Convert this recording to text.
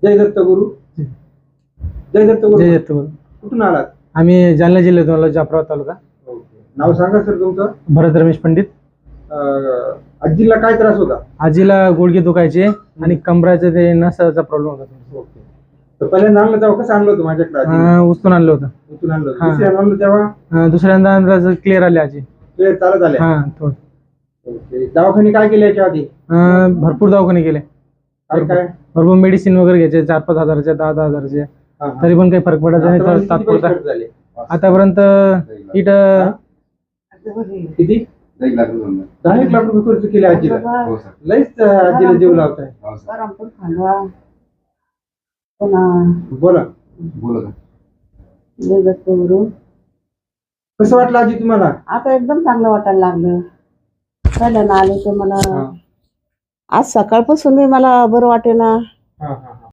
जय दत्त गुरु. जय दत्त गुरु. जय दत्त गुरु. कुठून आलात? आम्ही जालना जिल्ह्यातून आलो, जाफराबाद तालुका. नाव सांगा सर तुमचं. भरत रमेश पंडित. आजीला काय त्रास होता? आजीला गुडघे दुखायचे आणि कमराचे ते नसाचा प्रॉब्लेम होता. ओके. तर पहिल्यांदा आणलं तेव्हा कसं आणलं होतं माझ्याकडे? उचलून आणलं होतं. उचलून आणलं. दुसऱ्यांदा आणलं तेव्हा? दुसऱ्यांदा अंदाज क्लिअर आले आजी. क्लिअर चालत आले? हा थोडं. ओके. दवाखाने काय केले याच्या आधी? भरपूर दवाखाने केले. काय भरपूर मेडिसिन वगैरे घ्यायचे, 4-5 हजाराचे, 10-10 हजाराचे, तरी पण काही फरक पडत नाही. तर तात्पुरता आतापर्यंत इथं किती 10 लाख रुपये खर्च केले आजीला. लईच आजीला जीव लावताय. बोला. कसं वाटलं आजी तुम्हाला? आता एकदम चांगलं वाटायला लागलं. पहिल्यांदा आले तर मला आज सकाळपासून मला बरं वाटेना.